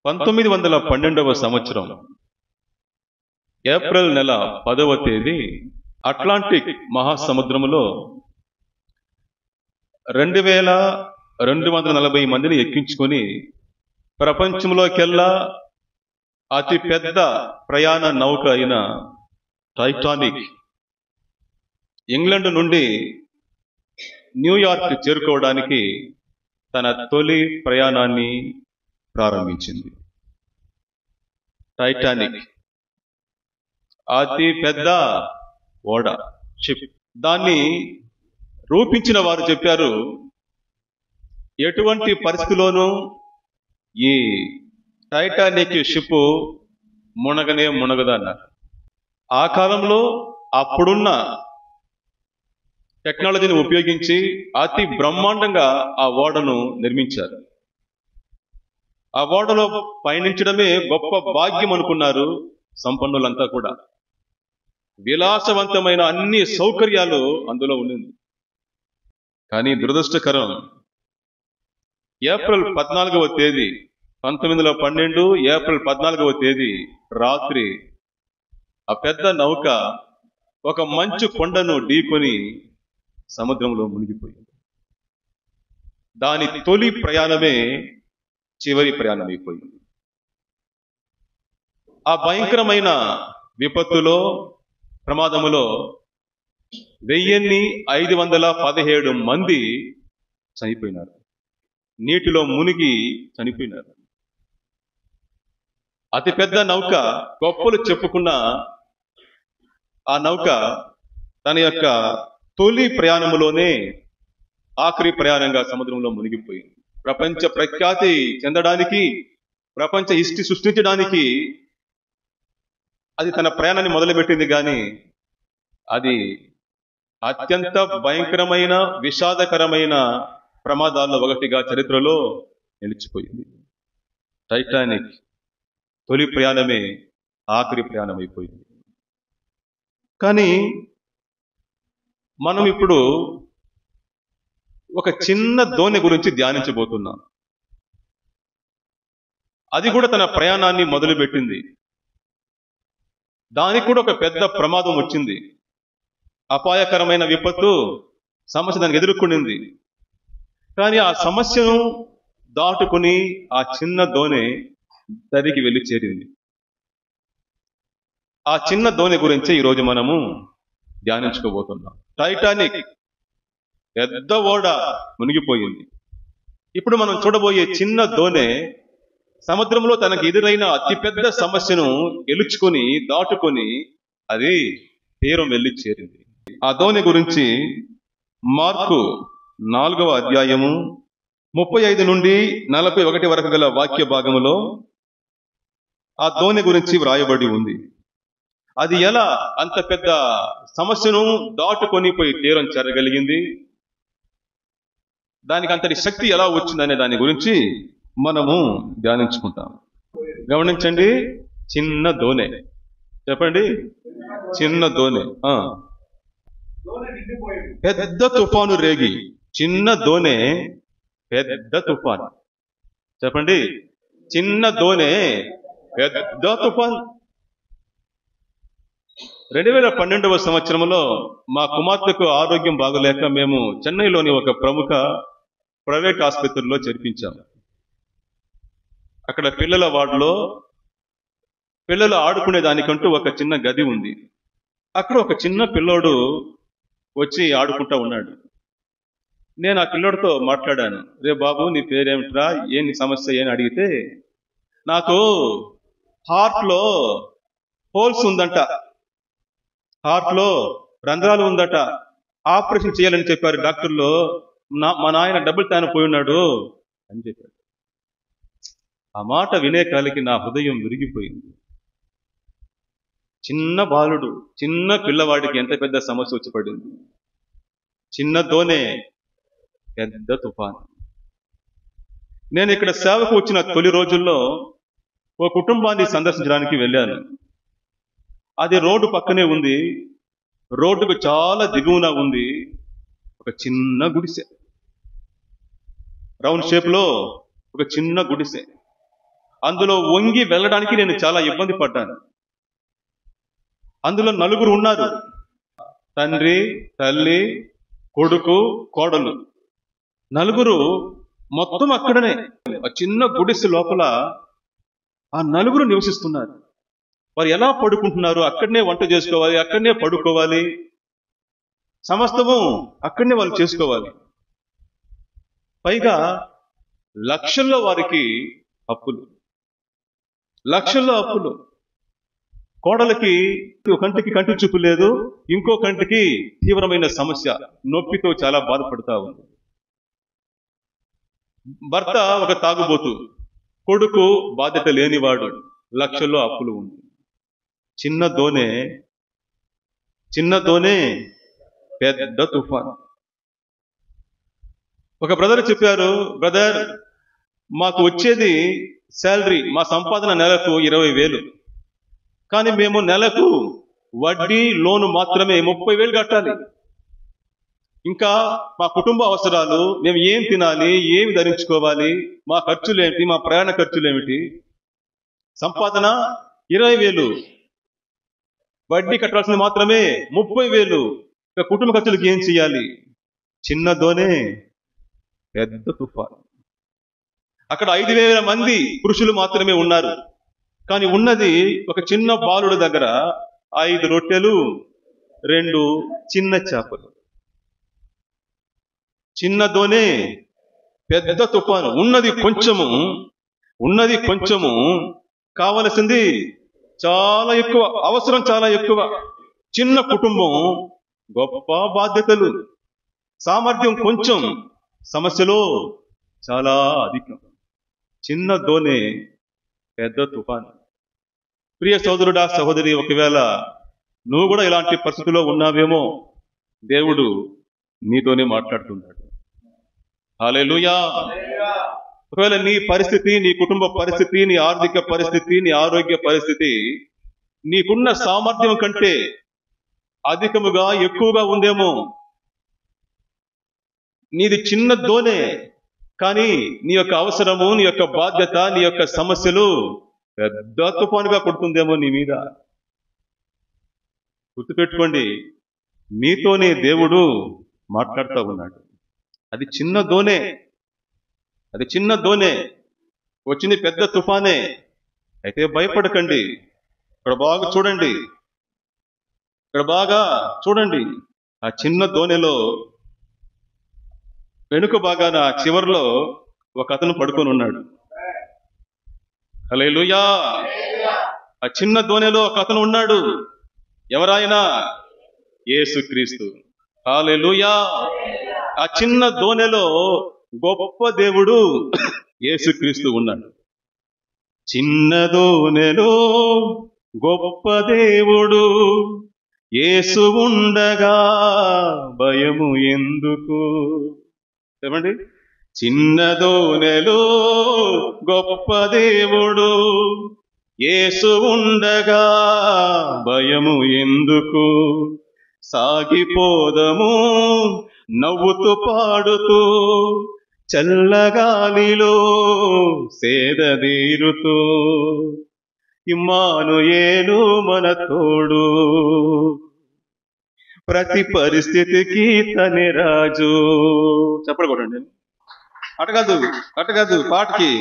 1912వ సంవత్సరం ఏప్రిల్ నెల 10వ తేదీ అట్లాంటిక్ మహాసముద్రములో 2240 మందిని ఎక్కించుకొని ప్రపంచంలోకెల్లా అతి పెద్ద ప్రయాణ నౌక అయిన టైటానిక్ ఇంగ్లాండ్ నుండి న్యూయార్క్ చేరుకోవడానికి తన తొలి ప్రయాణాన్ని ప్రారంభించింది. టైటానిక్ అతి పెద్ద ఓడ, షిప్. దాన్ని రూపించిన వారు చెప్పారు, ఎటువంటి పరిస్థితిలోనూ ఈ టైటానిక్ షిప్ మునగనే మునగదన్నారు. ఆ కాలంలో అప్పుడున్న టెక్నాలజీని ఉపయోగించి అతి బ్రహ్మాండంగా ఆ ఓడను నిర్మించారు. ఆ ఓడలో పయనించడమే గొప్ప భాగ్యం అనుకున్నారు సంపన్నులంతా కూడా. విలాసవంతమైన అన్ని సౌకర్యాలు అందులో ఉండింది. కానీ దురదృష్టకరం, ఏప్రిల్ 14వ తేదీ 1912 ఏప్రిల్ 14వ తేదీ రాత్రి ఆ పెద్ద నౌక ఒక మంచు కొండను ఢీకొని సముద్రంలో మునిగిపోయింది. దాని తొలి ప్రయాణమే చివరి ప్రయాణం అయిపోయింది. ఆ భయంకరమైన విపత్తులో, ప్రమాదములో 1517 మంది చనిపోయినారు. నీటిలో మునిగి చనిపోయినారు. అతిపెద్ద నౌక, గొప్పలు చెప్పుకున్న ఆ నౌక తన యొక్క తొలి ప్రయాణములోనే ఆఖరి ప్రయాణంగా సముద్రంలో మునిగిపోయింది. ప్రపంచ ప్రఖ్యాతి చెందడానికి, ప్రపంచ హిస్టరీ సృష్టించడానికి అది తన ప్రయాణాన్ని మొదలుపెట్టింది. కానీ అది అత్యంత భయంకరమైన, విషాదకరమైన ప్రమాదాల్లో ఒకటిగా చరిత్రలో నిలిచిపోయింది. టైటానిక్ తొలి ప్రయాణమే ఆఖరి ప్రయాణం అయిపోయింది. కానీ మనం ఇప్పుడు ఒక చిన్న దోణి గురించి ధ్యానించబోతున్నాం. అది కూడా తన ప్రయాణాన్ని మొదలుపెట్టింది. దానికి కూడా ఒక పెద్ద ప్రమాదం వచ్చింది. అపాయకరమైన విపత్తు, సమస్య దానికి ఎదుర్కొనింది. కానీ ఆ సమస్యను దాటుకుని ఆ చిన్న దోణి దరికి వెళ్ళి చేరింది. ఆ చిన్న దోణి గురించి ఈరోజు మనము ధ్యానించుకోబోతున్నాం. టైటానిక్ పెద్ద ఓడ మునిగిపోయింది. ఇప్పుడు మనం చూడబోయే చిన్న దోణి సముద్రంలో తనకు ఎదురైన అతిపెద్ద సమస్యను గెలుచుకొని, దాటుకొని అది తీరం వెళ్ళి చేరింది. ఆ దోణి గురించి మార్కు 4వ అధ్యాయము 35 నుండి 41 వరకు గల వాక్య భాగములో ఆ దోణి గురించి వ్రాయబడి ఉంది. అది ఎలా అంత పెద్ద సమస్యను దాటుకొని పోయి తీరం చేరగలిగింది, దానికి అంతటి శక్తి ఎలా వచ్చిందనే దాని గురించి మనము ధ్యానించుకుంటాం. గమనించండి, చిన్న దోణి. చెప్పండి, చిన్న దోణి. పెద్ద తుఫాను రేగి, చిన్న దోణి పెద్ద తుఫాను. చెప్పండి, చిన్న దోణి పెద్ద తుఫాను. 2012వ సంవత్సరంలో మా కుమార్తెకు ఆరోగ్యం బాగోలేక మేము చెన్నైలోని ఒక ప్రముఖ ప్రైవేట్ ఆసుపత్రిలో చేర్పించాము. అక్కడ పిల్లల వార్డులో పిల్లలు ఆడుకునే దానికంటూ ఒక చిన్న గది ఉంది. అక్కడ ఒక చిన్న పిల్లోడు వచ్చి ఆడుకుంటా ఉన్నాడు. నేను ఆ పిల్లోడితో మాట్లాడాను. రే బాబు, నీ పేరేమిట్రా, ఏంటి సమస్య అని అడిగితే, నాకు హార్ట్లో హోల్స్ ఉందంట, హార్ట్లో రంధ్రాలు ఉందట, ఆపరేషన్ చేయాలని చెప్పారు డాక్టర్లు, మా నాయన డబ్బులు తాను పోయి ఉన్నాడు అని చెప్పాడు. ఆ మాట వినే కాలికి నా హృదయం విరిగిపోయింది. చిన్న బాలుడు, చిన్న పిల్లవాడికి ఎంత పెద్ద సమస్య వచ్చి పడింది. చిన్న దోణి పెద్ద తుఫాను. నేను ఇక్కడ సేవకు వచ్చిన తొలి రోజుల్లో ఓ కుటుంబాన్ని సందర్శించడానికి వెళ్ళాను. అది రోడ్డు పక్కనే ఉంది. రోడ్డుకు చాలా దిగువన ఉంది ఒక చిన్న గుడిసె, రౌండ్ షేప్ లో ఒక చిన్న గుడిసె. అందులో వంగి వెళ్ళడానికి నేను చాలా ఇబ్బంది పడ్డాను. అందులో 4 ఉన్నారు, తండ్రి, తల్లి, కొడుకు, కోడలు. 4 మొత్తం అక్కడనే ఆ చిన్న గుడిసె లోపల ఆ 4 నివసిస్తున్నారు. వారు ఎలా పడుకుంటున్నారు? అక్కడనే వంట చేసుకోవాలి, అక్కడనే పడుకోవాలి, సమస్తము అక్కడనే వాళ్ళు చేసుకోవాలి. పైగా లక్షల్లో వారికి అప్పులు, లక్షల్లో అప్పులు. కోడలకి కంటికి కంటి చూపు లేదు, ఇంకో కంటికి తీవ్రమైన సమస్య, నొప్పితో చాలా బాధపడతా ఉంది. భర్త ఒక తాగుబోతు, కొడుకు బాధ్యత లేనివాడు, లక్షల్లో అప్పులు ఉంది. చిన్న దోనే పెద్ద తుఫాను. ఒక బ్రదర్ చెప్పారు, బ్రదర్ మాకు వచ్చేది శాలరీ, మా సంపాదన నెలకు 20,000, కానీ మేము నెలకు వడ్డీ లోను మాత్రమే 30,000 కట్టాలి. ఇంకా మా కుటుంబ అవసరాలు, మేము ఏం తినాలి, ఏమి ధరించుకోవాలి, మా ఖర్చులేమిటి, మా ప్రయాణ ఖర్చులేమిటి, సంపాదన 20,000, వడ్డీ కట్టాల్సింది మాత్రమే 30,000, ఇక కుటుంబ ఖర్చులకు ఏం చేయాలి? చిన్న దోనే పెద్ద తుఫాను. అక్కడ 5,000 మంది పురుషులు మాత్రమే ఉన్నారు, కానీ ఉన్నది ఒక చిన్న బాలుడు దగ్గర 5 రొట్టెలు 2 చిన్న చేపలు. చిన్న దోనే పెద్ద తుఫాను. ఉన్నది కొంచెము, కావలసింది చాలా ఎక్కువ, అవసరం చాలా ఎక్కువ. చిన్న కుటుంబం, గొప్ప బాధ్యతలు, సామర్థ్యం కొంచెం, సమస్యలో చాలా అధికం. చిన్న దోనే పెద్ద తుఫాను. ప్రియ సోదరుడా, సహోదరి, ఒకవేళ నువ్వు కూడా ఇలాంటి పరిస్థితిలో ఉన్నావేమో, దేవుడు నీతోనే మాట్లాడుతున్నాడు. హల్లెలూయా. ఒకవేళ నీ పరిస్థితి, నీ కుటుంబ పరిస్థితి, నీ ఆర్థిక పరిస్థితి, నీ ఆరోగ్య పరిస్థితి నీకున్న సామర్థ్యం కంటే అధికముగా, ఎక్కువగా ఉందేమో, నీది చిన్న దోనే, కానీ నీ యొక్క అవసరము, నీ యొక్క బాధ్యత, నీ యొక్క సమస్యలు పెద్ద తుఫానుగా కొడుతుందేమో నీ మీద. గుర్తుపెట్టుకోండి, మీతోనే దేవుడు మాట్లాడుతూ ఉన్నాడు. అది చిన్న దోనే, వచ్చింది పెద్ద తుఫానే. అయితే భయపడకండి. ఇక్కడ బాగా చూడండి. ఆ చిన్న దోణిలో వెనుక భాగాన చివర్లో ఒక అతను పడుకొని ఉన్నాడు. హల్లెలూయా. ఆ చిన్న దోణిలో ఒక అతను ఉన్నాడు. ఎవరాయన? యేసుక్రీస్తు. హల్లెలూయా. ఆ చిన్న దోణిలో గొప్ప దేవుడు యేసుక్రీస్తు ఉన్నాడు. చిన్న దోణిలో గొప్ప దేవుడు యేసు ఉండగా భయము ఎందుకు? చెప్పండి. చిన్న దోణిలో గొప్ప దేవుడు యేసు ఉండగా భయము ఎందుకు? సాగిపోదము నవ్వుతూ పాడుతూ, చల్లగాలిలో సేదదీరుతూ, ఇమ్మానుయేలు మన తోడు, ప్రతి పరిస్థితికి తనే రాజు. చెప్పండి కొట్టండి. అటకాదు పాటకి,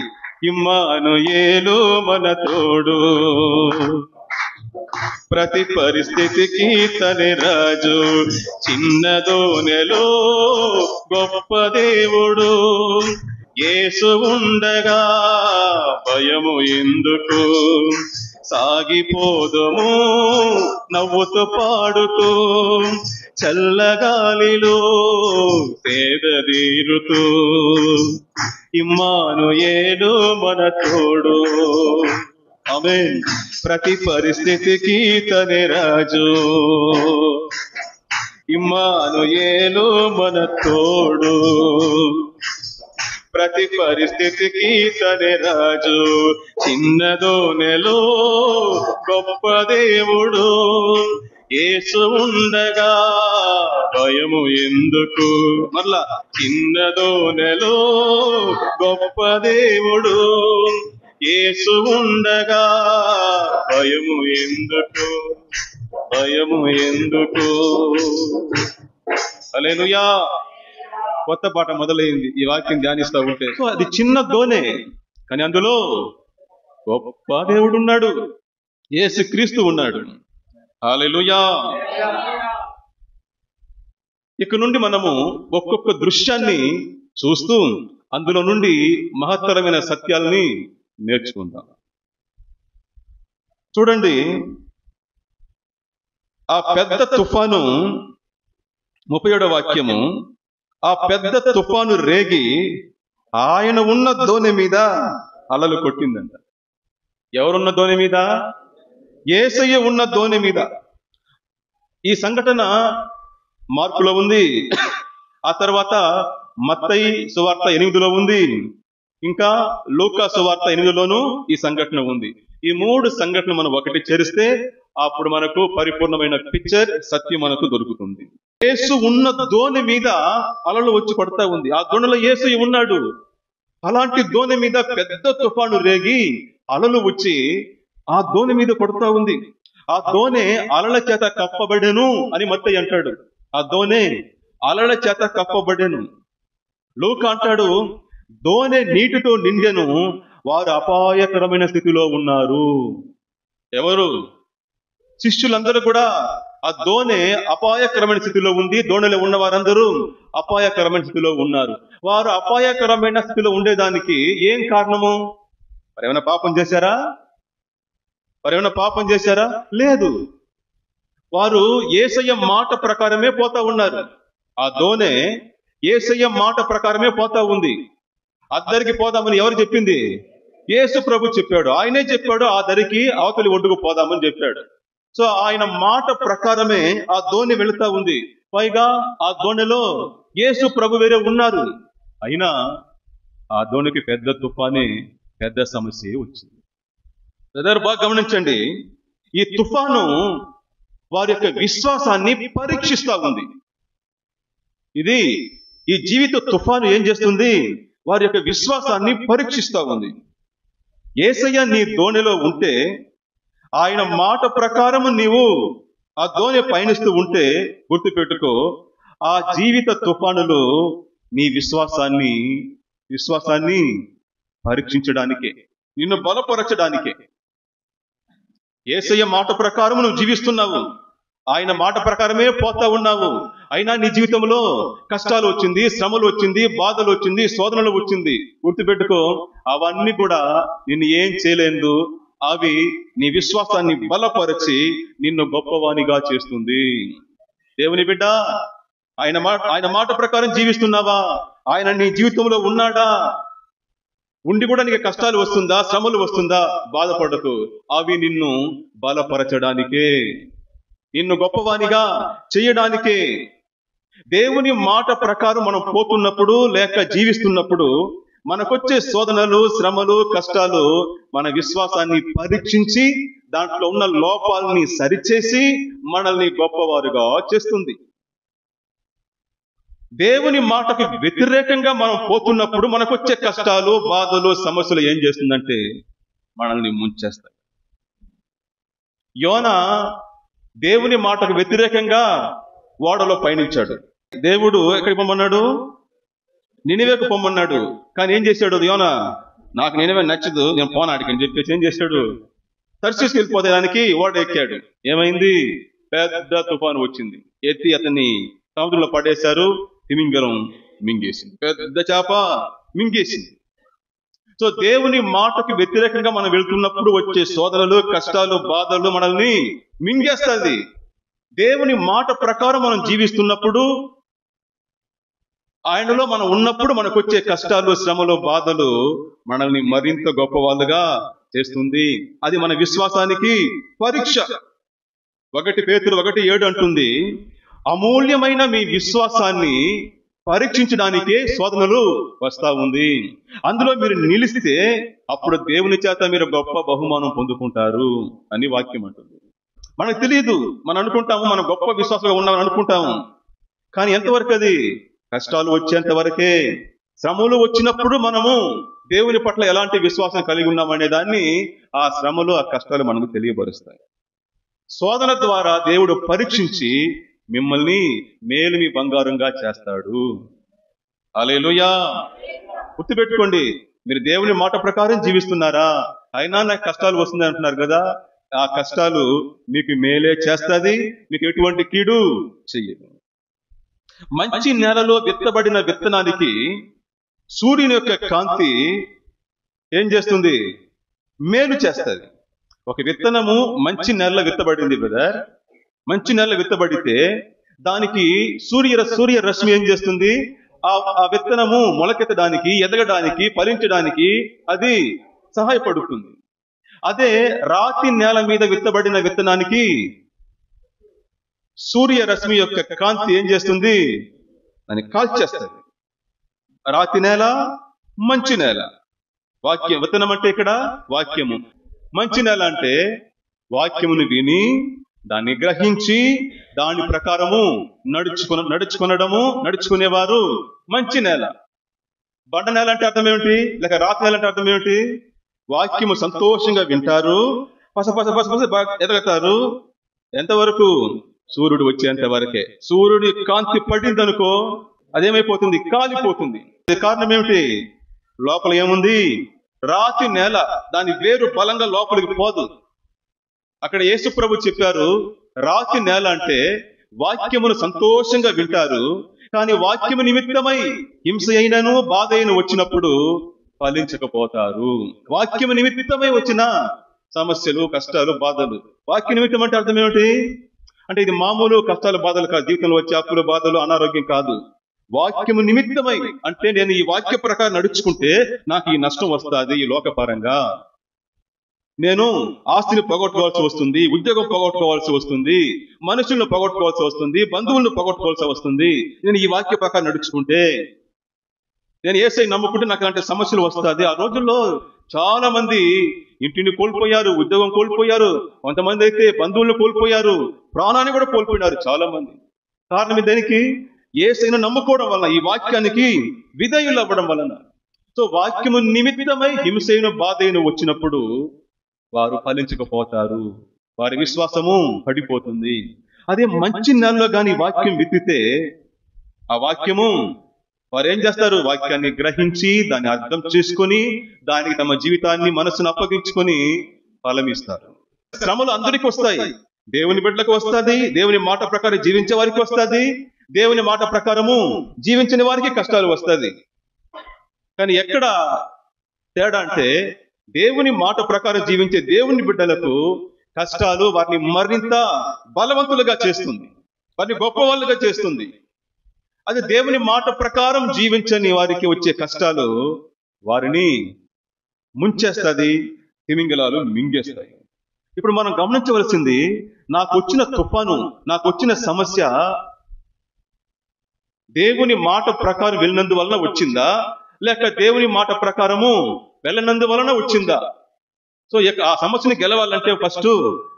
ఇమ్మానుయేలు మన తోడు, ప్రతి పరిస్థితికి తనే రాజు. చిన్న దోణిలో గొప్ప దేవుడు యేసు ఉండగా భయము ఎందుకు? సాగిపోదము నవ్వుతూ పాడుతూ, చల్లగాలిలో సేదదీరుతూ, ఇమ్మానుయేలు మన తోడు. ఆమేన్. ప్రతి పరిస్థితికి తనే రాజు, ఇమ్మానుయేలు మన తోడు, ప్రతి పరిస్థితికి తనే రాజు. చిన్న దోణిలో గొప్ప దేవుడు యేసు ఉండగా భయము ఎందుకు? మరలా, చిన్న దోణిలో గొప్ప దేవుడు యేసు ఉండగా భయము ఎందుకు, భయము ఎందుకు. హల్లెలూయా. కొత్త పాట మొదలైంది ఈ వాక్యం ధ్యానిస్తూ ఉంటే. సో అది చిన్న దోణే, కానీ అందులో గొప్ప దేవుడు ఉన్నాడు, యేసుక్రీస్తు ఉన్నాడు. హల్లెలూయా. ఇక నుండి మనము ఒక్కొక్క దృశ్యాన్ని చూస్తూ అందులో నుండి మహత్తరమైన సత్యాలని నేర్చుకుందాం. చూడండి, ఆ పెద్ద తుఫాను 37వ వాక్యము, ఆ పెద్ద తుఫాను రేగి ఆయన ఉన్న దోణి మీద అలలు కొట్టిందంట. ఎవరున్న దోణి మీద? యేసయ్య ఉన్న దోణి మీద. ఈ సంఘటన మార్కులో ఉంది, ఆ తర్వాత మత్తయి సువార్త 8లో ఉంది, ఇంకా లూకా సువార్త 8లోనూ ఈ సంఘటన ఉంది. ఈ 3 సంఘటనలు మనం ఒకటి చేరిస్తే అప్పుడు మనకు పరిపూర్ణమైన పిక్చర్, సత్యం మనకు దొరుకుతుంది. యేసు ఉన్న దోణి మీద అలలు వచ్చి పడతా ఉంది. ఆ దోణిలో యేసు ఉన్నాడు. అలాంటి దోణి మీద పెద్ద తుఫాను రేగి అలలు వచ్చి ఆ దోణి మీద పడుతూ ఉంది. ఆ దోణి అలల చేత కప్పబడెను అని మత్తయి అంటాడు. ఆ దోణి అలల చేత కప్పబడెను. లూకా అంటాడు, దోణి నీటితో నిండెను, వారు అపాయకరమైన స్థితిలో ఉన్నారు. ఎవరు? శిష్యులందరూ కూడా. ఆ దోణి అపాయకరమైన స్థితిలో ఉంది. దోణిలో ఉన్న వారందరూ అపాయకరమైన స్థితిలో ఉన్నారు. వారు అపాయకరమైన స్థితిలో ఉండేదానికి ఏం కారణము? వారేమైనా పాపం చేశారా? వారేమైనా పాపం చేశారా? లేదు. వారు యేసయ్య మాట ప్రకారమే పోతా ఉన్నారు. ఆ దోణి యేసయ్య మాట ప్రకారమే పోతా ఉంది. అద్దరికి పోదామని ఎవరు చెప్పింది? యేసు ప్రభు చెప్పాడు. ఆయనే చెప్పాడు, ఆ దరికి అవతలి ఒడ్డుకు పోదామని చెప్పాడు. సో ఆయన మాట ప్రకారమే ఆ దోణి వెళుతా ఉంది. పైగా ఆ దోణిలో యేసు ప్రభు వేరే ఉన్నారు. అయినా ఆ దోణికి పెద్ద తుఫానే, పెద్ద సమస్య వచ్చింది. బాగా గమనించండి, ఈ తుఫాను వారి యొక్క విశ్వాసాన్ని పరీక్షిస్తా ఉంది. ఇది ఈ జీవిత తుఫాను ఏం చేస్తుంది? వారి యొక్క విశ్వాసాన్ని పరీక్షిస్తా ఉంది. యేసయ్య నీ దోణిలో ఉంటే, ఆయన మాట ప్రకారము నీవు ఆ దోణి పయనిస్తూ ఉంటే, గుర్తుపెట్టుకో, ఆ జీవిత తుఫానులో నీ విశ్వాసాన్ని పరీక్షించడానికే, నిన్ను బలపరచడానికే. యేసయ్య మాట ప్రకారం నువ్వు జీవిస్తున్నావు, ఆయన మాట ప్రకారమే పోతా ఉన్నావు. అయినా నీ జీవితంలో కష్టాలు వచ్చింది, శ్రమలు వచ్చింది, బాధలు వచ్చింది, శోధనలు వచ్చింది. గుర్తుపెట్టుకో, అవన్నీ కూడా నిన్ను ఏం చేయలేదు. అవి నీ విశ్వాసాన్ని బలపరిచి నిన్ను గొప్పవానిగా చేస్తుంది. దేవుని బిడ్డ, ఆయన మాట ప్రకారం జీవిస్తున్నావా? ఆయన నీ జీవితంలో ఉన్నాడా? ఉండి కూడా నీకు కష్టాలు వస్తుందా, శ్రమలు వస్తుందా? బాధపడకు. అవి నిన్ను బలపరచడానికే, నిన్ను గొప్పవానిగా చేయడానికే. దేవుని మాట ప్రకారం మనం పోతున్నప్పుడు లేక జీవిస్తున్నప్పుడు మనకొచ్చే శోధనలు, శ్రమలు, కష్టాలు మన విశ్వాసాన్ని పరీక్షించి దాంట్లో ఉన్న లోపాలని సరిచేసి మనల్ని గొప్పవారుగా చేస్తుంది. దేవుని మాటకు వ్యతిరేకంగా మనం పోతున్నప్పుడు మనకొచ్చే కష్టాలు, బాధలు, సమస్యలు ఏం చేస్తుందంటే మనల్ని ముంచేస్తాయి. యోనా దేవుని మాటకు వ్యతిరేకంగా ఓడలో పయనించాడు. దేవుడు ఎక్కడికి పొమ్మన్నాడు? నినివేకు పొమ్మన్నాడు. కానీ ఏం చేశాడు యోనా? నాకు నినివే నచ్చదు, నేను పోనాడికి అని చెప్పేసి ఏం చేశాడు? తర్షీషుకి వెళ్ళిపోదేదానికి ఓడ ఎక్కాడు. ఏమైంది? పెద్ద తుఫాను వచ్చింది. ఎత్తి అతన్ని సముద్రంలో పడేశారు. తిమింగలం మింగేసింది, పెద్ద చేప మింగేసింది. సో దేవుని మాటకు వ్యతిరేకంగా మనం వెళ్తున్నప్పుడు వచ్చే శోధనలు, కష్టాలు, బాధలు మనల్ని మింగేస్తుంది. దేవుని మాట ప్రకారం మనం జీవిస్తున్నప్పుడు, ఆయనలో మనం ఉన్నప్పుడు మనకు వచ్చే కష్టాలు, శ్రమలు, బాధలు మనల్ని మరింత గొప్ప వాళ్ళుగా చేస్తుంది. అది మన విశ్వాసానికి పరీక్ష. 1 పేతురు 1:7 అంటుంది, అమూల్యమైన మీ విశ్వాసాన్ని పరీక్షించడానికే శోధనలు వస్తా ఉంది. అందులో మీరు నిలిస్తే అప్పుడు దేవుని చేత మీరు గొప్ప బహుమానం పొందుకుంటారు అని వాక్యం అంటుంది. మనకు తెలియదు, మనం అనుకుంటాము మనం గొప్ప విశ్వాసంగా ఉన్నామని అనుకుంటాము. కానీ ఎంతవరకు? అది కష్టాలు వచ్చేంత వరకే. శ్రమలు వచ్చినప్పుడు మనము దేవుని పట్ల ఎలాంటి విశ్వాసం కలిగి ఉన్నామనే దాన్ని ఆ శ్రమలు, ఆ కష్టాలు మనకు తెలియపరుస్తాయి. శోధన ద్వారా దేవుడు పరీక్షించి మిమ్మల్ని మేలు మీ బంగారంగా చేస్తాడు. హల్లెలూయా. గుర్తుపెట్టుకోండి, మీరు దేవుని మాట ప్రకారం జీవిస్తున్నారా? అయినా నాకు కష్టాలు వస్తుంది అంటున్నారు కదా, ఆ కష్టాలు మీకు మేలే చేస్తుంది, మీకు ఎటువంటి కీడు చెయ్యదు. మంచి నేలలో విత్తబడిన విత్తనానికి సూర్యుని యొక్క కాంతి ఏం చేస్తుంది? మేలు చేస్తుంది. ఒక విత్తనము మంచి నేలలో విత్తబడింది బ్రదర్. మంచి నేలలో విత్తబడితే దానికి సూర్య రశ్మి ఏం చేస్తుంది? ఆ విత్తనము మొలకెత్తడానికి, ఎదగడానికి, ఫలించడానికి అది సహాయపడుతుంది. అదే రాతి నేల మీద విత్తబడిన విత్తనానికి సూర్య రశ్మి యొక్క కాంతి ఏం చేస్తుంది? దాన్ని కాల్చేస్తుంది. రాతి నేల, మంచి నేల. వాక్యం విత్తనం అంటే ఇక్కడ వాక్యము. మంచి నేల అంటే వాక్యమును విని దాన్ని గ్రహించి దాని ప్రకారము నడుచుకునేవారు మంచి నేల. బండ నేల అంటే అర్థం ఏమిటి? లేక రాతి నేల అంటే అర్థం ఏమిటి? వాక్యము సంతోషంగా వింటారు, పస బాగా ఎదగతారు. ఎంతవరకు? సూర్యుడు వచ్చేంత వరకే. సూర్యుడి కాంతి పడిందనుకో అదేమైపోతుంది? కాలిపోతుంది. కారణం ఏమిటి? లోపల ఏముంది? రాతి నేల. దాని వేరు బలంగా లోపలికి పోదు. అక్కడ యేసు ప్రభు చెప్పారు, రాతి నేల అంటే వాక్యమును సంతోషంగా వింటారు, కానీ వాక్యము నిమిత్తమై హింస అయినను బాధ అయిన వచ్చినప్పుడు ఫలించకపోతారు. వాక్యము నిమిత్తమై వచ్చిన సమస్యలు, కష్టాలు, బాధలు. వాక్య నిమిత్తం అంటే అర్థం ఏమిటి? అంటే ఇది మామూలు కష్టాలు, బాధలు కాదు. జీవితంలో వచ్చే అప్పులు, బాధలు, అనారోగ్యం కాదు. వాక్యము నిమిత్తమై అంటే నేను ఈ వాక్య ప్రకారం నడుచుకుంటే నాకు ఈ నష్టం వస్తుంది. ఈ లోకపరంగా నేను ఆస్తిని పోగొట్టుకోవాల్సి వస్తుంది, ఉద్యోగం పోగొట్టుకోవాల్సి వస్తుంది, మనుషులను పోగొట్టుకోవాల్సి వస్తుంది, బంధువులను పోగొట్టుకోవాల్సి వస్తుంది. నేను ఈ వాక్య ప్రకారం నడుచుకుంటే, నేను యేసయ్యను నమ్ముకుంటే నాకు అలాంటి సమస్యలు వస్తుంది. ఆ రోజుల్లో చాలా మంది ఇంటిని కోల్పోయారు, ఉద్యోగం కోల్పోయారు, కొంతమంది అయితే బంధువులను కోల్పోయారు, ప్రాణాన్ని కూడా కోల్పోయినారు చాలా మంది. కారణం దానికి యేసయ్యను నమ్ముకోవడం వలన, ఈ వాక్యానికి విధేయులు అవ్వడం వలన. సో వాక్యము నిమిత్తమై హింసైన బాధ అయిన వచ్చినప్పుడు వారు ఫలించకపోతారు, వారి విశ్వాసము పడిపోతుంది. అదే మంచి నెలలో కానీ వాక్యం విత్తితే ఆ వాక్యము వారు ఏం చేస్తారు? వాక్యాన్ని గ్రహించి దాన్ని అర్థం చేసుకొని దానికి తమ జీవితాన్ని, మనసును అప్పగించుకొని ఫలమిస్తారు. శ్రమలు అందరికీ వస్తాయి. దేవుని బిడ్డలకు వస్తుంది, దేవుని మాట ప్రకారం జీవించే వారికి వస్తుంది, దేవుని మాట ప్రకారము జీవించిన వారికి కష్టాలు వస్తుంది. కానీ ఎక్కడ తేడా అంటే, దేవుని మాట ప్రకారం జీవించే దేవుని బిడ్డలకు కష్టాలు వారిని మరింత బలవంతులుగా చేస్తుంది, వారిని గొప్పవాళ్ళుగా చేస్తుంది. అది దేవుని మాట ప్రకారం జీవించని వారికి వచ్చే కష్టాలు వారిని ముంచేస్తుంది, తిమింగలాలు మింగేస్తాయి. ఇప్పుడు మనం గమనించవలసింది, నాకు వచ్చిన తుఫాను, నాకు వచ్చిన సమస్య దేవుని మాట ప్రకారం వెళ్ళినందువలన వచ్చిందా, లేక దేవుని మాట ప్రకారము వెళ్ళనందువలన వచ్చిందా? సో ఆ సమస్యని గెలవాలంటే ఫస్ట్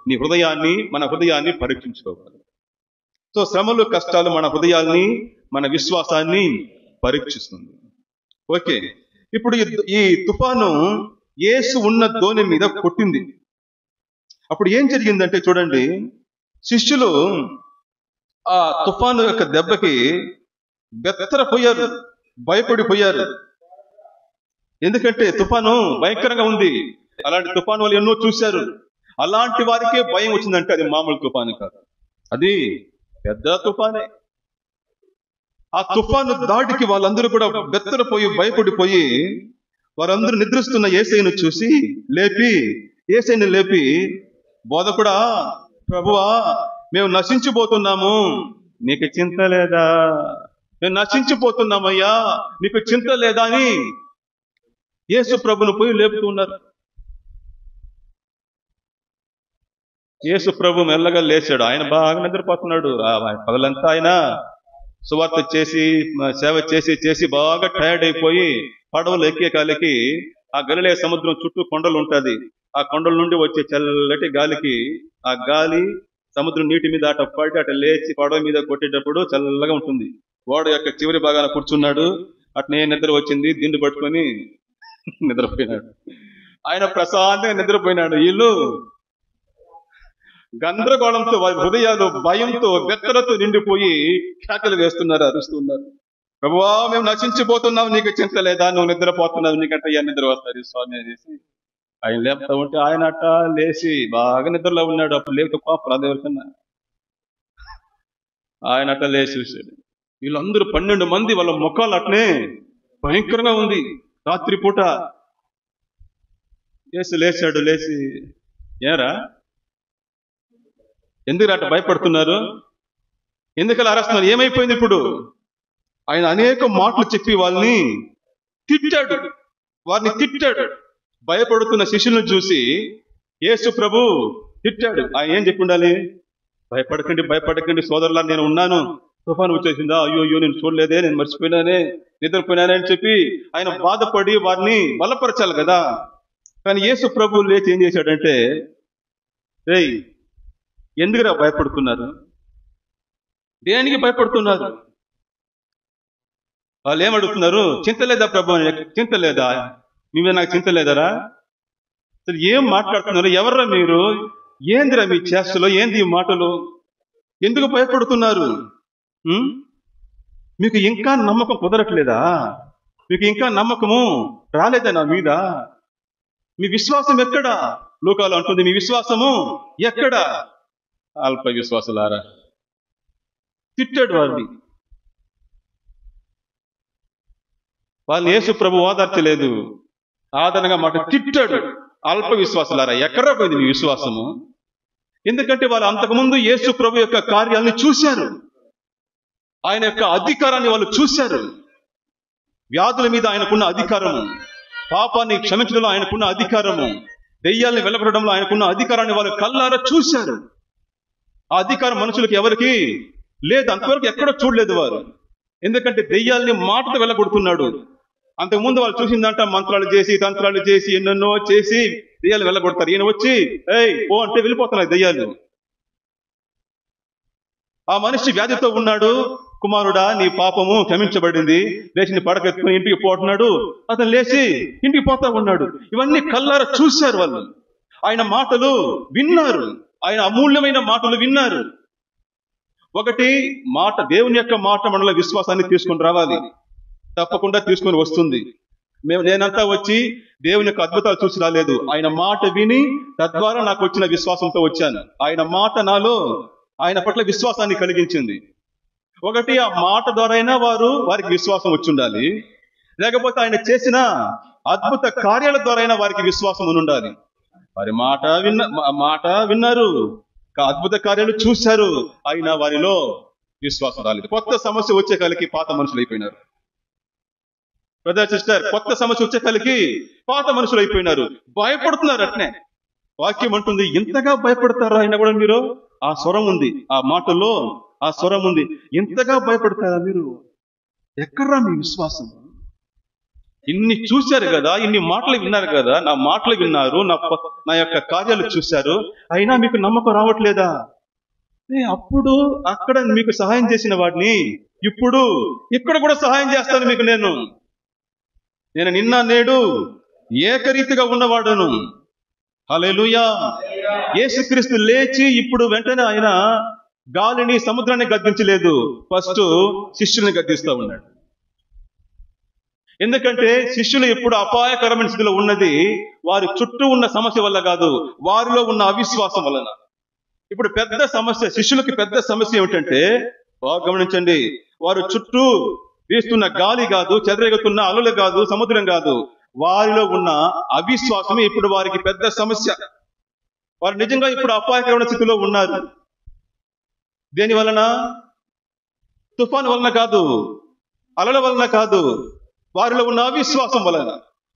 నీ హృదయాన్ని, మన హృదయాన్ని పరీక్షించుకోవాలి. సో శ్రమలు, కష్టాలు మన హృదయాల్ని, మన విశ్వాసాన్ని పరీక్షిస్తుంది. ఓకే, ఇప్పుడు ఈ తుఫాను యేసు ఉన్న దోణి మీద కొట్టింది. అప్పుడు ఏం జరిగిందంటే చూడండి, శిష్యులు ఆ తుఫాను యొక్క దెబ్బకి బెత్తరపోయారు, భయపడిపోయారు. ఎందుకంటే తుఫాను భయంకరంగా ఉంది. అలాంటి తుఫాను వాళ్ళు ఎన్నో చూశారు. అలాంటి వారికే భయం వచ్చిందంటే అది మామూలు తుఫాను కాదు, అది పెద్ద తుఫానే. ఆ తుఫాను దాటికి వాళ్ళందరూ కూడా బెత్తరపోయి భయపడిపోయి వారందరూ నిద్రిస్తున్న యేసయ్యను చూసి యేసయ్యను లేపి, బోధకుడా, ప్రభువా, మేము నశించిపోతున్నాము, నీకు చింత లేదా? మేము నశించిపోతున్నామయ్యా, నీకు చింత లేదా అని యేసు ప్రభును పోయి లేపుతూ ఉన్నారు. యేసు ప్రభు మెల్లగా లేచాడు. ఆయన బాగా నిద్రపోతున్నాడు. పగలంతా ఆయన సువార్త చేసి, సేవ చేసి చేసి బాగా టైర్డ్ అయిపోయి పడవలు ఎక్కే కాలికి ఆ గలిలయ సముద్రం చుట్టూ కొండలు ఉంటది. ఆ కొండల నుండి వచ్చే చల్లటి గాలికి ఆ గాలి సముద్రం నీటి మీద అట పడి అట లేచి పడవ మీద కొట్టేటప్పుడు చల్లగా ఉంటుంది. ఓడ యొక్క చివరి భాగాన కూర్చున్నాడు. అట్నే నిద్ర వచ్చింది, దిండు పట్టుకొని నిద్రపోయినాడు. ఆయన ప్రశాంతంగా నిద్రపోయినాడు. వీళ్ళు గందరగోళంతో, వారి హృదయాలు భయంతో, బెత్తలతో నిండిపోయి కేకలు వేస్తున్నారు, అరుస్తున్నారు. ప్రభువా, మేము నశించిపోతున్నావు, నీకు చింత లేదా? నువ్వు నిద్రపోతున్నావు, నీకంటే నిద్ర వస్తుంది స్వామి అనేసి ఆయన లేపుతా ఉంటే ఆయన అట్ట లేచి బాగా నిద్రలో ఉన్నాడు. అప్పుడు లేకపోతే కోపం అదే వరకన్నా. ఆయన అట్ట లేచి చూశాడు. వీళ్ళందరూ 12 మంది, వాళ్ళ ముఖాలు అట్నే భయంకరంగా ఉంది. రాత్రి పూట లేచాడు. లేచి, ఏరా ఎందుకు అట్ట భయపడుతున్నారు, ఎందుకలా అరుస్తున్నారు, ఏమైపోయింది ఇప్పుడు? ఆయన అనేక మాటలు చెప్పి వారిని తిట్టాడు. భయపడుతున్న శిష్యులను చూసి యేసు ప్రభు తిట్టాడు. ఆయన ఏం చెప్పి ఉండాలి? భయపడకండి సోదరులా, నేను ఉన్నాను. తుఫాను వచ్చేసిందా? అయ్యో నేను చూడలేదే, నేను మర్చిపోయినానే, నిద్రపోయినానే అని చెప్పి ఆయన బాధపడి వారిని బలపరచాలి కదా. కానీ యేసు ప్రభు లేచి ఏం చేశాడంటే, రేయ్ ఎందుకురా భయపడుతున్నారు, దేనికి భయపడుతున్నారు? వాళ్ళు ఏమడుగుతున్నారు? చింత లేదా ప్రభు? చింత లేదా? నీవే నాకు చింత లేదరా? అసలు ఏం మాట్లాడుతున్నారు? ఎవర్రా మీరు? ఏందిరా మీ చేష్టలో? ఏంది ఈ మాటలు? ఎందుకు భయపడుతున్నారు? మీకు ఇంకా నమ్మకం కుదరట్లేదా? మీకు ఇంకా నమ్మకము రాలేదా నా మీద? మీ విశ్వాసం ఎక్కడా? లోకాలు అంటుంది, మీ విశ్వాసము ఎక్కడా? అల్ప విశ్వాసులారా. తిట్టాడు వాళ్ళని యేసు ప్రభు ఓదార్చలేదు, ఆదరణగా మాట తిట్టాడు. అల్ప విశ్వాసులారా, ఎక్కడా పోయింది మీ విశ్వాసము? ఎందుకంటే వాళ్ళు అంతకుముందు యేసు ప్రభు యొక్క కార్యాలను చూశారు, ఆయన యొక్క అధికారాన్ని వాళ్ళు చూశారు. వ్యాధుల మీద ఆయనకున్న అధికారము, పాపాన్ని క్షమించడంలో ఆయనకున్న అధికారము, దెయ్యాలను వెలగొట్టడంలో ఆయనకున్న అధికారాన్ని వాళ్ళు కళ్ళారా చూశారు. ఆ అధికారం మనుషులకు ఎవరికి లేదు, అంతవరకు ఎక్కడో చూడలేదు వారు. ఎందుకంటే దెయ్యాల్ని మాటతో వెళ్ళగొడుతున్నాడు. అంతకుముందు వాళ్ళు చూసిందంట మంత్రాలు చేసి, తంత్రాలు చేసి, ఎన్నెన్నో చేసి దెయ్యాలు వెళ్ళగొడతారు. ఈయన వచ్చి ఓ అంటే వెళ్ళిపోతున్నాయి దెయ్యాలు. ఆ మనిషి వ్యాధితో ఉన్నాడు. కుమారుడా, నీ పాపము క్షమించబడింది, లేచి పడకెత్తుకుని ఇంటికి పోతున్నాడు. అతను లేచి ఇంటికి పోతా ఉన్నాడు. ఇవన్నీ కళ్ళారా చూశారు వాళ్ళు. ఆయన మాటలు విన్నారు, ఆయన అమూల్యమైన మాటలు విన్నారు. ఒకటి మాట, దేవుని యొక్క మాట మనలో విశ్వాసాన్ని తీసుకొని రావాలి, తప్పకుండా తీసుకొని వస్తుంది. నేనంతా వచ్చి దేవుని యొక్క అద్భుతాలు చూసి రాలేదు, ఆయన మాట విని తద్వారా నాకు వచ్చిన విశ్వాసంతో వచ్చాను. ఆయన మాట నాలో ఆయన పట్ల విశ్వాసాన్ని కలిగించింది. ఒకటి, ఆ మాట ద్వారైనా వారికి విశ్వాసం వచ్చి ఉండాలి, లేకపోతే ఆయన చేసిన అద్భుత కార్యాల ద్వారైనా వారికి విశ్వాసం ఉండాలి. వారి మాట విన్నారు, అద్భుత కార్యాలు చూశారు, అయినా వారిలో విశ్వాసం రాలేదు. కొత్త సమస్య వచ్చే కలికి పాత మనుషులు అయిపోయినారు. బ్రదర్ సిస్టర్, కొత్త సమస్య వచ్చే కలికి పాత మనుషులు అయిపోయినారు, భయపడుతున్నారు. అట్నే వాక్యం అంటుంది, ఇంతగా భయపడతారా అయినా కూడా మీరు? ఆ స్వరం ఉంది, ఆ మాటల్లో ఆ స్వరం ఉంది. ఇంతగా భయపడతారా మీరు? ఎక్కడ్రా మీ విశ్వాసం? ఇన్ని చూశారు కదా, ఇన్ని మాటలు విన్నారు కదా, నా మాటలు విన్నారు, నా యొక్క కార్యాలు చూశారు, అయినా మీకు నమ్మకం రావట్లేదా? అప్పుడు అక్కడ మీకు సహాయం చేసిన వాడిని ఇప్పుడు ఇక్కడ కూడా సహాయం చేస్తాను మీకు. నేను నిన్న నేడు ఏకరీతిగా ఉన్నవాడును. హల్లెలూయా. యేసుక్రీస్తు లేచి ఇప్పుడు వెంటనే ఆయన గాలిని, సముద్రాన్ని గద్దించలేదు, ఫస్ట్ శిష్యుల్ని గద్దిస్తూ ఉన్నాడు. ఎందుకంటే శిష్యులు ఇప్పుడు అపాయకరమైన స్థితిలో ఉన్నది వారి చుట్టూ ఉన్న సమస్య వల్ల కాదు, వారిలో ఉన్న అవిశ్వాసం వలన. ఇప్పుడు పెద్ద సమస్య, శిష్యులకి పెద్ద సమస్య ఏమిటంటే, బాగా గమనించండి, వారు చుట్టూ వీస్తున్న గాలి కాదు, చెదరెగుతున్న అలలు కాదు, సముద్రం కాదు, వారిలో ఉన్న అవిశ్వాసమే ఇప్పుడు వారికి పెద్ద సమస్య. వారు నిజంగా ఇప్పుడు అపాయకరమైన స్థితిలో ఉన్నారు. దేని వలన? తుఫాను వలన కాదు, అలల వలన కాదు, వారిలో ఉన్న అవిశ్వాసం వలన.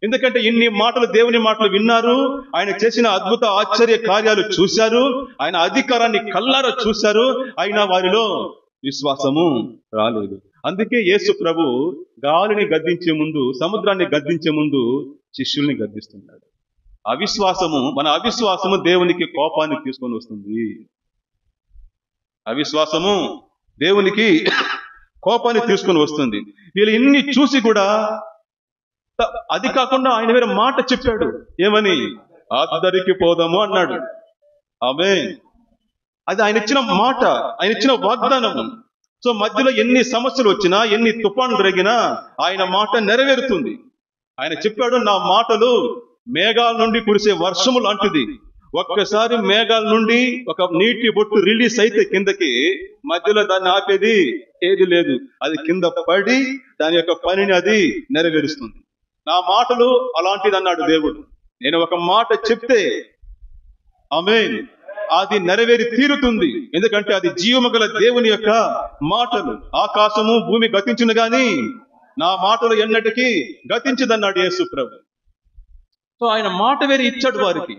ఎందుకంటే ఇన్ని మాటలు, దేవుని మాటలు విన్నారు, ఆయన చేసిన అద్భుత ఆశ్చర్య కార్యాలు చూశారు, ఆయన అధికారాన్ని కళ్ళారా చూశారు, అయినా వారిలో విశ్వాసము రాలేదు. అందుకే యేసు ప్రభు గాలిని గద్దించే ముందు, సముద్రాన్ని గద్దించే ముందు శిష్యుల్ని గద్దిస్తున్నాడు. మన అవిశ్వాసము దేవునికి కోపాన్ని తీసుకొని వస్తుంది. అవిశ్వాసము దేవునికి కోపాన్ని తీసుకొని వస్తుంది. వీళ్ళు ఇన్ని చూసి కూడా అది కాకుండా ఆయన వేరే మాట చెప్పాడు. ఏమని? అద్దరికి పోదాము అన్నాడు. ఆమేన్. అది ఆయన ఇచ్చిన మాట, ఆయన ఇచ్చిన వాగ్దానం. సో మధ్యలో ఎన్ని సమస్యలు వచ్చినా, ఎన్ని తుఫానులు రేగినా ఆయన మాట నెరవేరుతుంది. ఆయన చెప్పాడు, నా మాటలు మేఘాల నుండి కురిసే వర్షము లాంటిది. ఒక్కసారి మేఘాల నుండి ఒక నీటి బొట్టు రిలీజ్ అయితే కిందకి, మధ్యలో దాన్ని ఆపేది ఏది లేదు. అది కింద పడి దాని యొక్క పనిని అది నెరవేరుస్తుంది. నా మాటలు అలాంటిది అన్నాడు దేవుడు. నేను ఒక మాట చెప్తే ఆమేన్, అది నెరవేరి తీరుతుంది. ఎందుకంటే అది జీవము గల దేవుని యొక్క మాటలు. ఆకాశము భూమి గతించును గాని నా మాటలు ఎన్నటికీ గతించదన్నాడు యేసు ప్రభు. సో ఆయన మాట వేరే ఇచ్చాడు వారికి.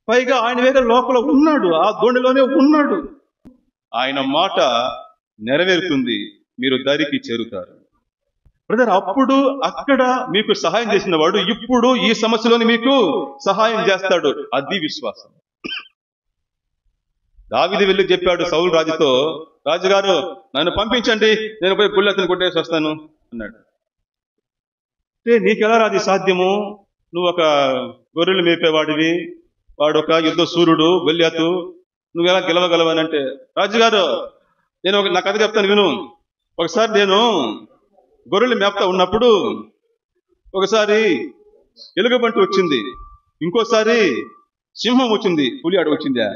పైగా ఆయన వేరే లోపల ఉన్నాడు, ఆ దోణిలోనే ఉన్నాడు. ఆయన మాట నెరవేరుతుంది, మీరు దరికి చేరుతారు. బ్రదర్, అప్పుడు అక్కడ మీకు సహాయం చేసిన వాడు ఇప్పుడు ఈ సమస్యలోని మీకు సహాయం చేస్తాడు. అది విశ్వాసం. దావీదు వెళ్ళి చెప్పాడు సౌలు రాజుతో, రాజుగారు నన్ను పంపించండి, నేను పోయి గుళ్ళెత్తని కొట్టేసి వస్తాను అన్నాడు. అంటే నీకెలా రాది సాధ్యము? నువ్వు ఒక గొర్రెలు మేపేవాడివి, వాడు ఒక యుద్ధ సూర్యుడు గొల్యాతు, నువ్వెలా గెలవగలవనంటే, రాజుగారు నేను నా కథ చెప్తాను విను. ఒకసారి నేను గొర్రెలు మేపుతా ఉన్నప్పుడు ఒకసారి ఎలుగుబంటి వచ్చింది, ఇంకోసారి సింహం వచ్చింది, పులి ఆడ వచ్చిందా,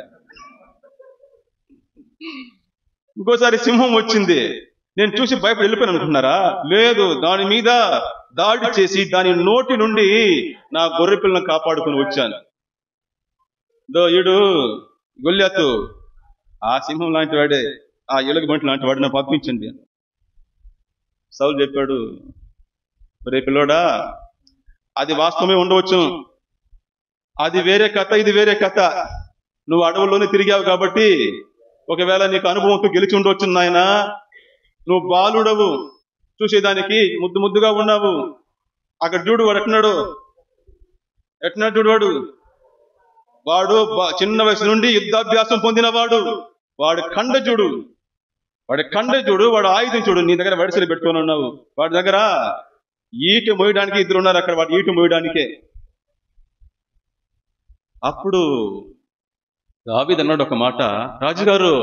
ఇంకోసారి సింహం వచ్చింది. నేను చూసి భయపడి వెళ్ళిపోయాను అనుకుంటున్నారా? లేదు, దాని మీద దాడి చేసి దాని నోటి నుండి నా గొర్రె పిల్లను కాపాడుకుని వచ్చాను. ఈడు గొల్యాతు ఆ సింహం లాంటి వాడే, ఆ ఎలుగుబంటి లాంటి వాడిని పంపించండి. సౌలు చెప్పాడు, రే పిల్లోడా, అది వాస్తవమే ఉండవచ్చు, అది వేరే కథ, ఇది వేరే కథ. నువ్వు అడవుల్లోనే తిరిగావు కాబట్టి ఒకవేళ నీకు అనుభవంతో గెలిచి ఉండవచ్చు నాయన. నువ్వు బాలుడవు, చూసేదానికి ముద్దు ముద్దుగా ఉన్నావు. అక్కడ చూడు వాడు ఎట్టినాడు చూడు, వాడు చిన్న వయసు నుండి యుద్ధాభ్యాసం పొందినవాడు. వాడి కండ చూడు, వాడు ఆయుధం చూడు. నీ దగ్గర వడిసెలు పెట్టుకొని ఉన్నావు, వాడి దగ్గర ఈట మోయడానికి ఇద్దరు ఉన్నారు అక్కడ, వాడు ఈట మోయడానికే. అప్పుడు దావీదు అన్నాడు ఒక మాట, రాజుగారు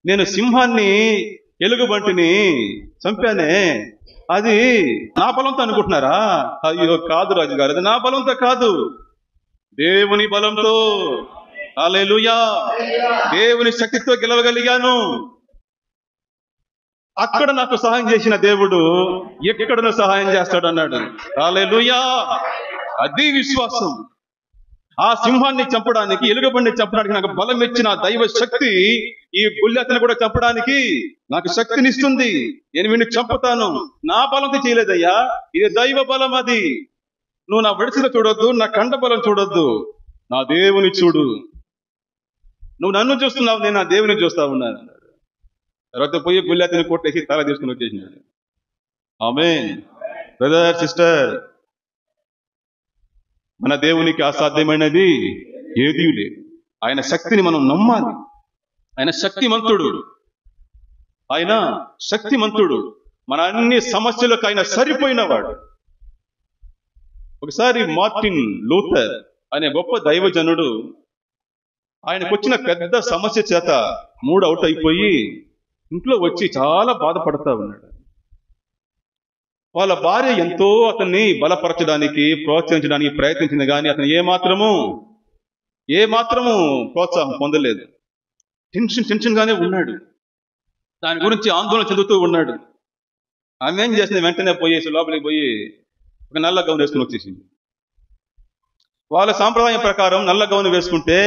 నేను సింహాన్ని ఎలుగుబంటిని చంపానే, అది నా బలంతో అనుకుంటున్నారా? అయ్యో కాదు రాజుగారు, అది నా బలంతో కాదు, దేవుని బలంతో. హల్లెలూయా, దేవుని శక్తితో గెలవగలిగాను. అక్కడ నాకు సహాయం చేసిన దేవుడు ఎక్కడనో సహాయం చేస్తాడు అన్నాడు. హల్లెలూయా, అది విశ్వాసం. ఆ సింహాన్ని చంపడానికి, ఎలుగుబండిని చంపడానికి నాకు బలం ఇచ్చిన దైవ శక్తి ఈ గొల్యాతుని కూడా చంపడానికి నాకు శక్తినిస్తుంది. నేను వీడిని చంపుతాను, నా బలంతో చేయలేదయ్యా, ఇది దైవ బలం. అది నువ్వు నా వడిసెలు చూడొద్దు, నా కండ బలం చూడొద్దు, నా దేవుని చూడు. నువ్వు నన్ను చూస్తున్నావు, నేను నా దేవుని చూస్తా ఉన్నాను. తర్వాత పోయి గొల్యాతుని కొట్టేసి తల తీసుకుని వచ్చేసినాడు. ఆమేన్. బ్రదర్, సిస్టర్, మన దేవునికి అసాధ్యమైనది ఏదీ లేదు. ఆయన శక్తిని మనం నమ్మాలి. ఆయన శక్తిమంతుడు, ఆయన శక్తిమంతుడు. మన అన్ని సమస్యలకు ఆయన సరిపోయినవాడు. ఒకసారి మార్టిన్ లూథర్ అనే గొప్ప దైవజనుడు, ఆయనకు వచ్చిన పెద్ద సమస్య చేత మూడ్ అవుట్ అయిపోయి ఇంట్లో వచ్చి చాలా బాధపడతా ఉన్నాడు. వాళ్ళ భార్య ఎంతో అతన్ని బలపరచడానికి, ప్రోత్సహించడానికి ప్రయత్నించింది, కానీ అతను ఏ మాత్రము ప్రోత్సాహం పొందలేదు. టెన్షన్ గానే ఉన్నాడు, దాని గురించి ఆందోళన చెందుతూ ఉన్నాడు. ఆమె ఏం చేసింది, వెంటనే పోయేసి లోపలికి పోయి ఒక నల్ల గౌను వేసుకుని వచ్చేసింది. వాళ్ళ సాంప్రదాయం ప్రకారం నల్ల గౌను వేసుకుంటే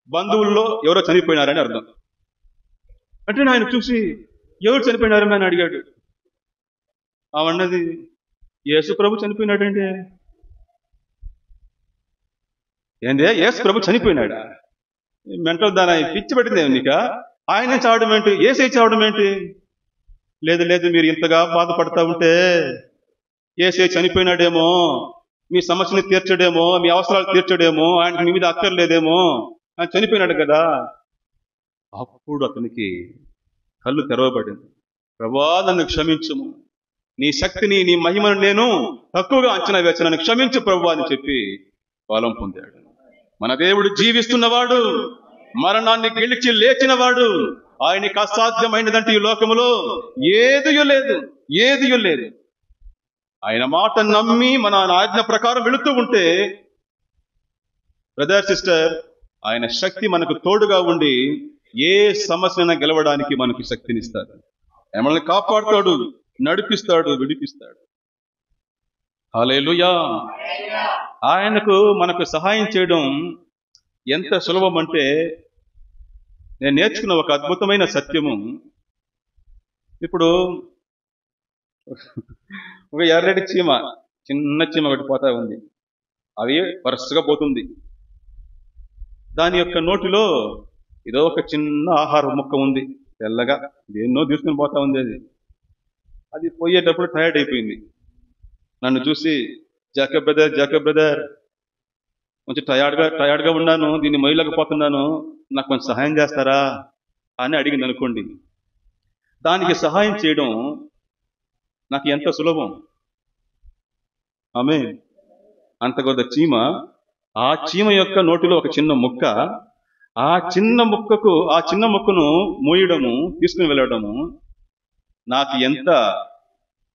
బంధువుల్లో ఎవరో చనిపోయినారని అర్థం. అంటే ఆయన చూసి ఎవరు చనిపోయినారని అని అడిగాడు. అవన్నది, యేసు ప్రభు చనిపోయినాడండి. ఏందే, యేసు ప్రభు చనిపోయినాడా? మెంటల్ దాని పిచ్చి పెట్టింది నీక. ఆయన చావడం ఏంటి, ఏసై చావడం ఏంటి? లేదు, మీరు ఇంతగా బాధపడతా ఉంటే ఏసై చనిపోయినాడేమో, మీ సమస్యని తీర్చడేమో, మీ అవసరాలు తీర్చడేమో, ఆయనకి మీ మీద అక్కర్లేదేమో, ఆయన చనిపోయినాడు కదా. అప్పుడు అతనికి కళ్ళు తెరవబడింది. ప్రభువా, నన్ను క్షమించుము, నీ శక్తిని, నీ మహిమను నేను తక్కువగా అంచనా వేసి నన్ను క్షమించు ప్రభువా అని చెప్పి బలం పొందాడు. మన దేవుడు జీవిస్తున్నవాడు, మరణాన్ని గెలిచి లేచినవాడు. ఆయనకి అసాధ్యమైనదంటే ఈ లోకములో ఏదియూ లేదు. ఆయన మాట నమ్మి మన ఆజ్ఞ ప్రకారం వెళుతూ ఉంటే బ్రదర్ సిస్టర్, ఆయన శక్తి మనకు తోడుగా ఉండి ఏ సమస్యను గెలవడానికి మనకి శక్తినిస్తాడు. మనల్ని కాపాడుతాడు, నడిపిస్తాడు, విడిపిస్తాడు. హల్లెలూయా. మనకు సహాయం చేయడం ఎంత సులభం అంటే, నేను నేర్చుకున్న ఒక అద్భుతమైన సత్యము. ఇప్పుడు ఒక ఎర్రటి చీమ, చిన్న చీమ ఒకటి పోతా ఉంది. అవి వరుసగా పోతుంది. దాని యొక్క నోటిలో ఏదో ఒక చిన్న ఆహార ముక్క ఉంది, తెల్లగా ఎన్నో తీసుకుని పోతా ఉంది. అది పోయేటప్పుడు టైర్డ్ అయిపోయింది. నన్ను చూసి, జాకబ్ బ్రదర్ కొంచెం టయర్డ్గా ఉన్నాను, దీన్ని మొయ్యలేకపోతున్నాను, నాకు కొంచెం సహాయం చేస్తారా అని అడిగింది అనుకోండి. దానికి సహాయం చేయడం నాకు ఎంత సులభం. ఆమె అంత కొద్ది చీమ, ఆ చీమ యొక్క నోటిలో ఒక చిన్న ముక్క, ఆ చిన్న ముక్కను మోయడము, తీసుకుని వెళ్ళడము నాకు ఎంత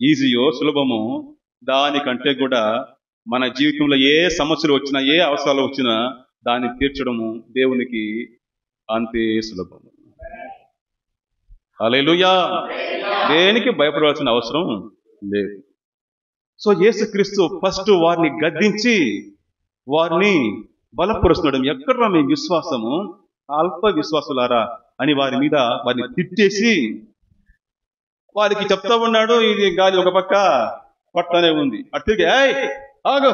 ఈజీయో, సులభమో, దానికంటే కూడా మన జీవితంలో ఏ సమస్యలు వచ్చినా, ఏ అవసరాలు వచ్చినా దాన్ని తీర్చడము దేవునికి అంతే సులభము. హల్లెలూయా. దేనికి భయపడవలసిన అవసరం లేదు. సో యేసుక్రీస్తు ఫస్ట్ వారిని గద్దించి వారిని బలపరుస్తున్నాడు. ఎక్కడ్రా మీ విశ్వాసము, అల్ప విశ్వాసులారా అని వారిని తిట్టేసి వారికి చెప్తా ఉన్నాడు. ఇది గాలి ఒక పక్క పట్టనే ఉంది, అటు తిరిగి ఆగు,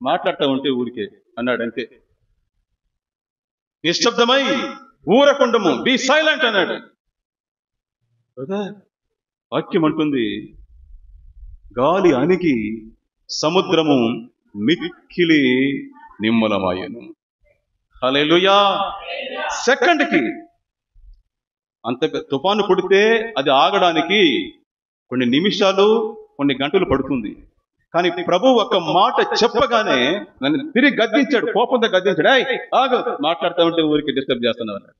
మాట్లాడుతూ ఉంటే ఊరికే అన్నాడు. అంతే, నిశ్శబ్దమై ఊరకుండము, బీ సైలెంట్ అన్నాడు. వాక్యం అంటుంది, గాలి అణిగి సముద్రము మిక్కిలి నిమ్మలమాయెను. హల్లెలూయా. సెకండ్కి అంత తుఫాను పుడితే అది ఆగడానికి కొన్ని నిమిషాలు, కొన్ని గంటలు పడుతుంది. కానీ ప్రభు ఒక మాట చెప్పగానే నన్ను తిరిగి గద్దించాడు, కోపంతో గద్దించాడు. ఆగు, మాట్లాడుతూ ఉంటే ఊరికి డిస్టర్బ్ చేస్తున్నావు అన్నాడు.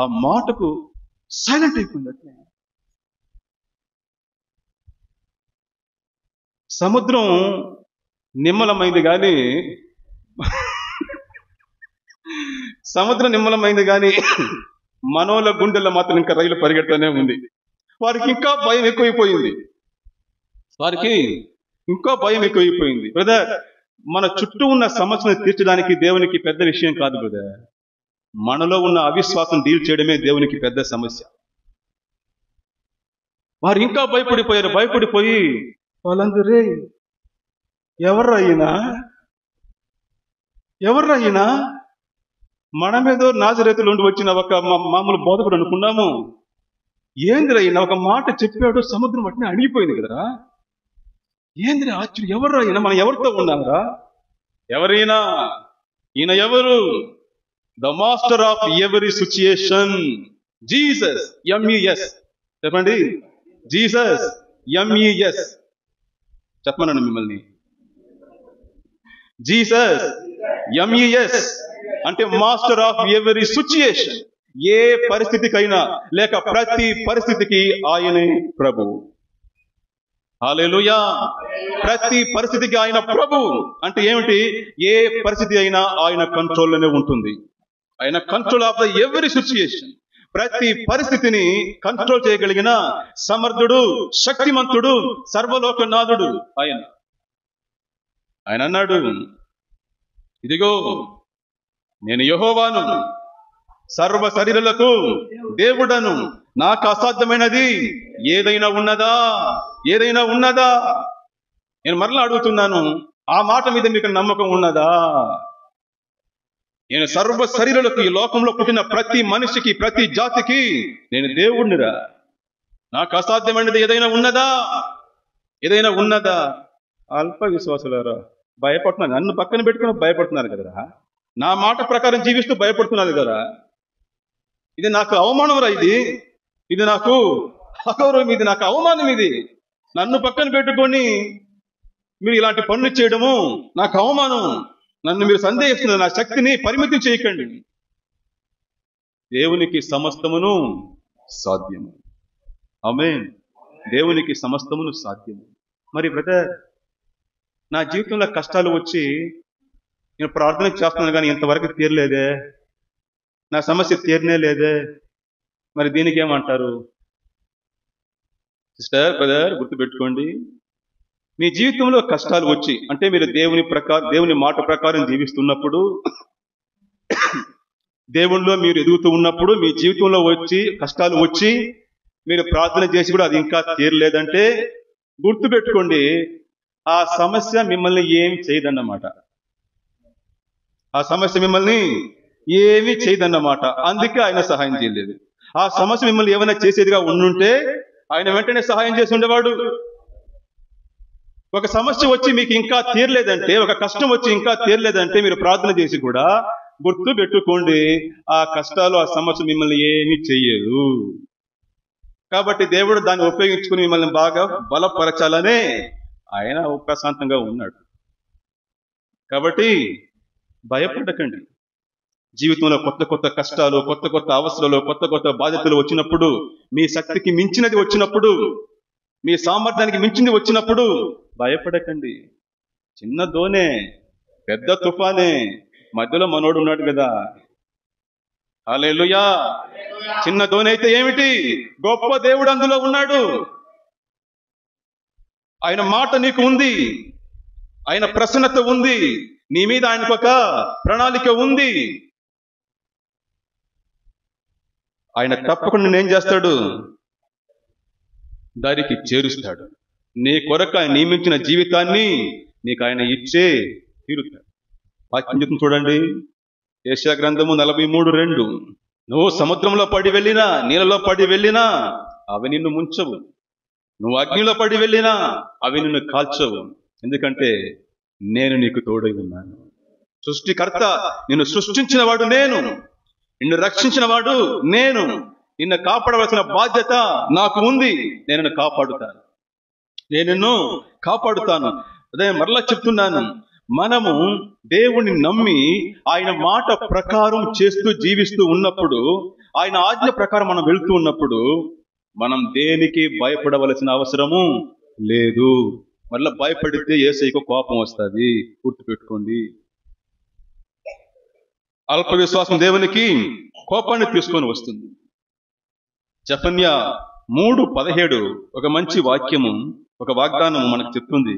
ఆ మాటకు సైలెంట్ అయిపోయింది. సముద్రం నిమ్మలమైంది కానీ మనోల గుండెల్లో మాత్రం ఇంకా రైలు పరిగెడుతూనే ఉంది. వారికి ఇంకా భయం ఎక్కువైపోయింది. బ్రదర్, మన చుట్టూ ఉన్న సమస్యను తీర్చడానికి దేవునికి పెద్ద విషయం కాదు బ్రదర్. మనలో ఉన్న అవిశ్వాసం డీల్ చేయడమే దేవునికి పెద్ద సమస్య. వారు ఇంకా భయపడిపోయి వాళ్ళందరూ, ఎవర్రయినా మనమేదో నాజరేతులు ఉండి వచ్చిన ఒక మామూలు బోధకుడు అనుకున్నాము. ఏందిరా ఈయన ఒక మాట చెప్పాడు, సముద్రం అట్నే అణిగిపోయింది కదరా. ఏందిరా ఆశ్చర్యం, ఎవర్రా ఈయన, మనం ఎవరితో ఉన్నారా? ఎవరైనా ఈయన ఎవరు? The master of every situation, Jesus. MES చెప్పండి, జీసస్. MES చెప్పమన్నాను మిమ్మల్ని. జీసస్ MES అంటే మాస్టర్ ఆఫ్ ఎవరీ సిచ్యుయేషన్. ఏ పరిస్థితికైనా లేక ప్రతి పరిస్థితికి ఆయనే ప్రభు. హల్లెలూయా. ప్రతి పరిస్థితికి ఆయన ప్రభు అంటే ఏమిటి? ఏ పరిస్థితి అయినా ఆయన కంట్రోల్లోనే ఉంటుంది. ఆయన control of the every situation. ప్రతి పరిస్థితిని కంట్రోల్ చేయగలిగిన సమర్థుడు, శక్తిమంతుడు, సర్వలోకనాథుడు ఆయన. అన్నాడు, ఇదిగో నేను యెహోవాను, సర్వ శరీరులకు దేవుడను, నాకు అసాధ్యమైనది ఏదైనా ఉన్నదా? నేను మరలా అడుగుతున్నాను, ఆ మాట మీద మీకు నమ్మకం ఉన్నదా? నేను సర్వ శరీరులకు, ఈ లోకంలో పుట్టిన ప్రతి మనిషికి, ప్రతి జాతికి నేను దేవుణ్ణిరా. నాకు అసాధ్యమైనది ఏదైనా ఉన్నదా? అల్ప విశ్వాసులారా, భయపడుతున్నారు. నన్ను పక్కన పెట్టుకుని భయపడుతున్నారు కదరా. నా మాట ప్రకారం జీవిస్తూ భయపడుతున్నారు కదా. ఇది నాకు అవమానం రా, ఇది నాకు అగౌరవం, ఇది నాకు అవమానం. ఇది నన్ను పక్కన పెట్టుకొని మీరు ఇలాంటి పనులు చేయడము నాకు అవమానం. నన్ను మీరు సందేహిస్తున్నారు, నా శక్తిని పరిమితం చేయకండి. దేవునికి సమస్తమును సాధ్యము. ఆమేన్. దేవునికి సమస్తమును సాధ్యము. మరి బ్రదర్, నా జీవితంలో కష్టాలు వచ్చి నేను ప్రార్థన చేస్తున్నాను కానీ ఇంతవరకు తీరలేదే, నా సమస్య తీరనే లేదే, మరి దీనికి ఏమంటారు? సిస్టర్, బ్రదర్, గుర్తుపెట్టుకోండి, మీ జీవితంలో కష్టాలు వచ్చి అంటే మీరు దేవుని మాట ప్రకారం జీవిస్తున్నప్పుడు, దేవునిలో మీరు ఎదుగుతూ ఉన్నప్పుడు, మీ జీవితంలో వచ్చి కష్టాలు వచ్చి మీరు ప్రార్థన చేసి కూడా అది ఇంకా తీరలేదంటే గుర్తుపెట్టుకోండి, ఆ సమస్య మిమ్మల్ని ఏమి చేయదన్నమాట. ఆ సమస్య మిమ్మల్ని ఏమీ చేయదన్నమాట. అందుకే ఆయన సహాయం చేయలేదు. ఆ సమస్య మిమ్మల్ని ఏమైనా చేసేదిగా ఉండుంటే ఆయన వెంటనే సహాయం చేసి ఉండేవాడు. ఒక సమస్య వచ్చి మీకు ఇంకా తీరలేదంటే, ఒక కష్టం వచ్చి ఇంకా తీరలేదంటే మీరు ప్రార్థన చేసి కూడా గుర్తు పెట్టుకోండి, ఆ కష్టాలు, ఆ సమస్య మిమ్మల్ని ఏమీ చెయ్యదు. కాబట్టి దేవుడు దాన్ని ఉపయోగించుకుని మిమ్మల్ని బాగా బలపరచాలనే ఆయన ప్రశాంతంగా ఉన్నాడు. కాబట్టి భయపడకండి. జీవితంలో కొత్త కొత్త కష్టాలు, కొత్త కొత్త అవసరాలు, కొత్త కొత్త బాధ్యతలు వచ్చినప్పుడు, మీ శక్తికి మించినది వచ్చినప్పుడు, మీ సామర్థ్యానికి మించింది వచ్చినప్పుడు భయపడకండి. చిన్న దోనే, పెద్ద తుఫానే, మధ్యలో మనోడు ఉన్నాడు కదా. హల్లెలూయా. చిన్న దోణి అయితే ఏమిటి, గొప్ప దేవుడు అందులో ఉన్నాడు. ఆయన మాట నీకు ఉంది, ఆయన ప్రసన్నత ఉంది, నీ మీద ఆయనకు ఒక ప్రణాళిక ఉంది. ఆయన తప్పకుండా నేనేం చేస్తాడు, దారికి చేరుస్తాడు. నీ కొరకు ఆయన నియమించిన జీవితాన్ని నీకు ఆయన ఇచ్చే తీరుతాడు. వాక్యం చెప్తుంది చూడండి, యెషయా గ్రంథము 43:2, నువ్వు సముద్రంలో పడి వెళ్ళినా, నీళ్ళలో పడి వెళ్ళినా అవి నిన్ను ముంచవు, నువ్వు అగ్నిలో పడి వెళ్ళినా అవి నిన్ను కాల్చవు, ఎందుకంటే నేను నీకు తోడై ఉన్నాను. సృష్టికర్త, నిన్ను సృష్టించిన వాడు నేను, నిన్ను రక్షించిన వాడు నేను, నిన్ను కాపాడవలసిన బాధ్యత నాకు ఉంది. నేను నిన్ను కాపాడుతాను, నేను నిన్ను కాపాడుతాను. అదే మరలా చెప్తున్నాను, మనము దేవుణ్ణి నమ్మి ఆయన మాట ప్రకారం చేస్తూ జీవిస్తూ ఉన్నప్పుడు, ఆయన ఆజ్ఞ ప్రకారం మనం వెళ్తూ ఉన్నప్పుడు మనం దేనికి భయపడవలసిన అవసరము లేదు. మళ్ళీ భయపడితే యేసయ్యకు కోపం వస్తుంది, గుర్తుపెట్టుకోండి. అల్ప విశ్వాసం దేవునికి కోపాన్ని తీసుకొని వస్తుంది. జెఫన్యా 3:17 ఒక మంచి వాక్యము, ఒక వాగ్దానం మనకు చెప్తుంది.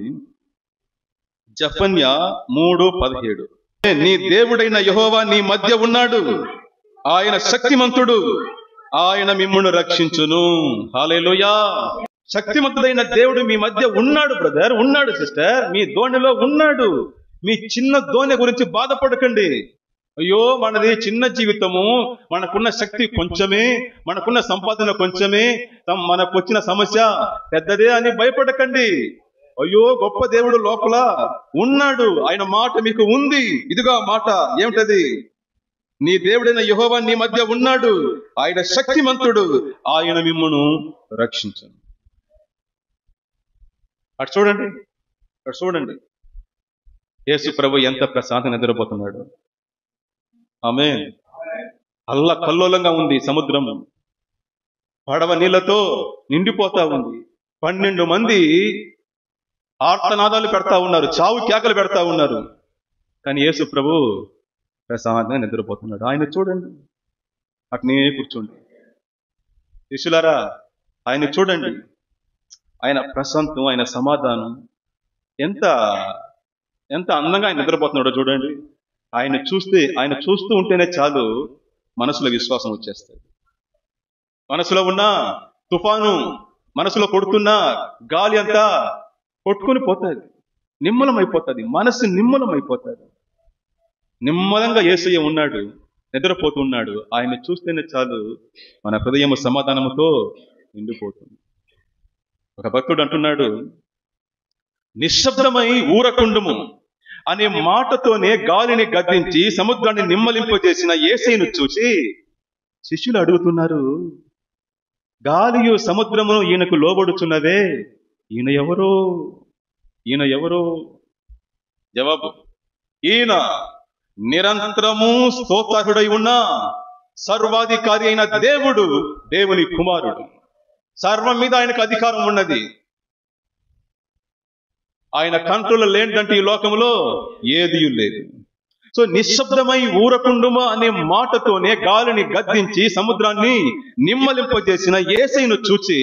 జెఫన్యా 3:17, నీ దేవుడైన యెహోవా నీ మధ్య ఉన్నాడు, ఆయన శక్తిమంతుడు, ఆయన మిమ్మును రక్షించును. హల్లెలూయా. శక్తిమంతుడైన దేవుడు మీ మధ్య ఉన్నాడు బ్రదర్, ఉన్నాడు సిస్టర్, మీ దోణిలో ఉన్నాడు. మీ చిన్న దోణి గురించి బాధపడకండి. అయ్యో మనది చిన్న జీవితము, మనకున్న శక్తి కొంచెమే, మనకున్న సంపాదన కొంచెమే, మనకు వచ్చిన సమస్య పెద్దదే అని భయపడకండి. అయ్యో గొప్ప దేవుడు లోపల ఉన్నాడు, ఆయన మాట మీకు ఉంది. ఇదిగా మాట ఏమిటది, నీ దేవుడైన యెహోవా నీ మధ్య ఉన్నాడు, ఆయన శక్తిమంతుడు, ఆయన మిమ్మును రక్షించును. అటు చూడండి, అటు చూడండి, యేసు ప్రభు ఎంత ప్రశాంతంగా నిద్రపోతున్నాడు. ఆమేన్. అల్ల కల్లోలంగా ఉంది సముద్రము, పడవ నీళ్లతో నిండిపోతా ఉంది. 12 మంది ఆర్తనాదాలు పెడతా ఉన్నారు, చావు కేకలు పెడతా ఉన్నారు. కానీ యేసు ప్రభు ప్రశాంతంగా నిద్రపోతున్నాడు. ఆయన చూడండి, అట్నే కూర్చోండి. శిష్యులారా ఆయన చూడండి, ఆయన ప్రశాంతం, ఆయన సమాధానం, ఎంత ఎంత అందంగా ఆయన నిద్రపోతున్నాడో చూడండి. ఆయన చూస్తూ ఉంటేనే చాలు మనసులో విశ్వాసం వచ్చేస్తుంది. మనసులో ఉన్న తుఫాను, మనసులో కొడుతున్న గాలి అంతా కొట్టుకొని పోతుంది, నిమ్మలమైపోతుంది, మనసు నిమ్మలమైపోతుంది. నిమ్మలంగా యేసయ్య ఉన్నాడు, నిద్రపోతున్నాడు. ఆయన చూస్తేనే చాలు మన హృదయం సమాధానముతో నిండిపోతుంది. ఒక భక్తుడు అంటున్నాడు, నిశ్శబ్దమై ఊరకుండుము అనే మాటతోనే గాలిని గద్దించి సముద్రాన్ని నిమ్మలింపజేసిన యేసయ్యను చూసి శిష్యులు అడుగుతున్నారు, గాలియు సముద్రమును ఈయనకు లోబడుచున్నవే, ఈయన ఎవరు? ఈయన ఎవరు? జవాబు, ఈయన నిరంతరము స్తోత్రార్హుడై ఉన్న సర్వాధికారి అయిన దేవుడు, దేవుని కుమారుడు. సర్వం మీద ఆయనకు అధికారం ఉన్నది. ఆయన కంట్రోల్ లేదంటే ఈ లోకంలో ఏది లేదు. సో నిశ్శబ్దమై ఊరకుండుమా అనే మాటతోనే గాలిని గద్దించి సముద్రాన్ని నిమ్మలింపజేసిన యేసయ్యను చూచి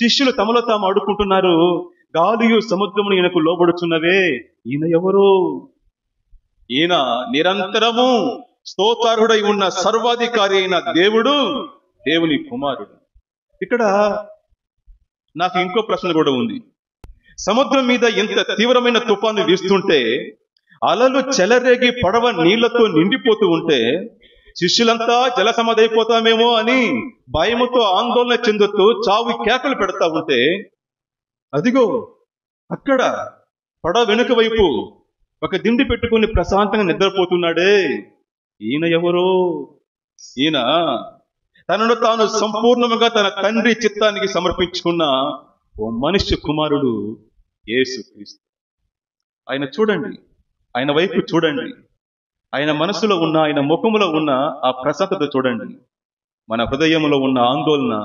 శిష్యులు తమలో తాము అడుక్కుంటున్నారు, గాలియు సముద్రమును ఈయనకు లోబడుచున్నవే, ఈయన ఎవరు? ఈయన నిరంతరము స్తోత్రార్హుడై ఉన్న సర్వాధికారి అయిన దేవుడు, దేవుని కుమారుడు. ఇక్కడ నాకు ఇంకో ప్రశ్న కూడా ఉంది. సముద్రం మీద ఇంత తీవ్రమైన తుఫాను వీస్తుంటే, అలలు చెలరేగి పడవ నీళ్లతో నిండిపోతూ ఉంటే, శిష్యులంతా జలసమాధైపోతామేమో అని భయముతో ఆందోళన చెందుతూ చావు కేకలు పెడతా ఉంటే, అదిగో అక్కడ పడవ వెనుక వైపు ఒక దిండి పెట్టుకుని ప్రశాంతంగా నిద్రపోతున్నాడే, ఈయన ఎవరో? ఈయన తనను తాను సంపూర్ణంగా తన తండ్రి చిత్తానికి సమర్పించుకున్న ఓ మనుష్య కుమారుడు యేసుక్రీస్తు. ఆయన చూడండి, ఆయన వైపు చూడండి, ఆయన మనసులో ఉన్న, ఆయన ముఖములో ఉన్న ఆ ప్రశాంతత చూడండి. మన హృదయంలో ఉన్న ఆందోళన,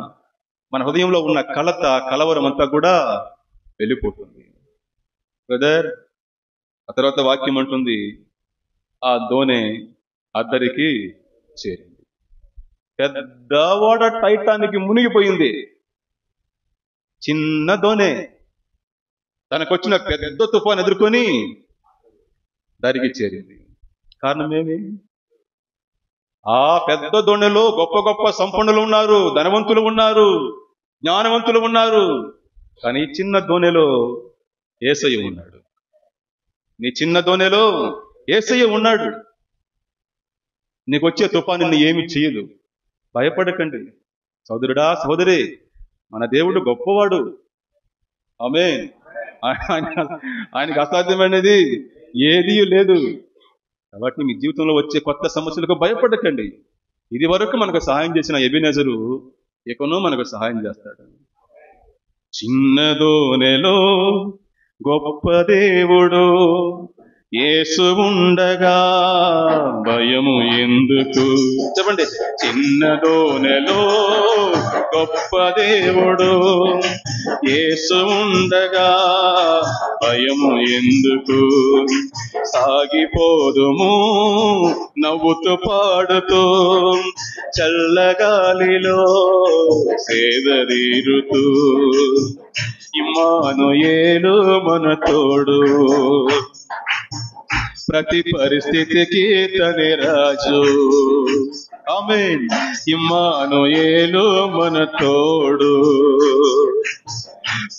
మన హృదయంలో ఉన్న కలత, కలవరం అంతా కూడా వెళ్ళిపోతుంది. బ్రదర్, ఆ తర్వాత వాక్యం అంటుంది, ఆ దోణి అద్దరికి చేరింది. పెద్ద ఓడ టైటానిక్ మునిగిపోయింది. చిన్న దోణి తనకొచ్చిన పెద్ద తుఫాను ఎదుర్కొని దరికి చేరింది. కారణం ఏమి? ఆ పెద్ద దోణిలో గొప్ప గొప్ప సంపన్నులు ఉన్నారు, ధనవంతులు ఉన్నారు, జ్ఞానవంతులు ఉన్నారు. కానీ ఈ చిన్న దోణిలో యేసయ్య ఉన్నాడు. నీ చిన్న దోణిలో యేసయ్య ఉన్నాడు. నీకు వచ్చే తుఫాను ఏమి చేయదు. భయపడకండి సోదరుడా, సోదరి. మన దేవుడు గొప్పవాడు. ఆమేన్. ఆయనకు అసాధ్యమైనది ఏదీ లేదు. కాబట్టి మీ జీవితంలో వచ్చే కొత్త సమస్యలకు భయపడకండి. ఇది వరకు మనకు సహాయం చేసిన ఎబెనెజరు ఇకను మనకు సహాయం చేస్తాడు. చిన్న దోణిలో గొప్ప దేవుడు యేసు ఉండగా భయము ఎందుకు? చెప్పండి. చిన్న దోణిలో గొప్ప దేవుడు యేసు ఉండగా భయము ఎందుకు? సాగిపోదుము నవ్వుతూ పాడుతూ చల్లగాలిలో సేదరీరుతూ, ఇమ్మానుయేలు మన తోడు, ప్రతి పరిస్థితికి తనే రాజు. ఆమేన్. ఇమ్మానుయేలు మన తోడు,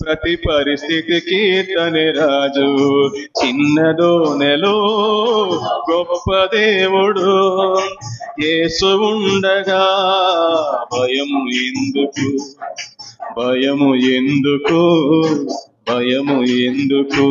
ప్రతి పరిస్థితికి తనే రాజు. చిన్న దోణిలో గొప్ప దేవుడు యేసు ఉండగా భయము ఎందుకు? భయము ఎందుకు? భయము ఎందుకు?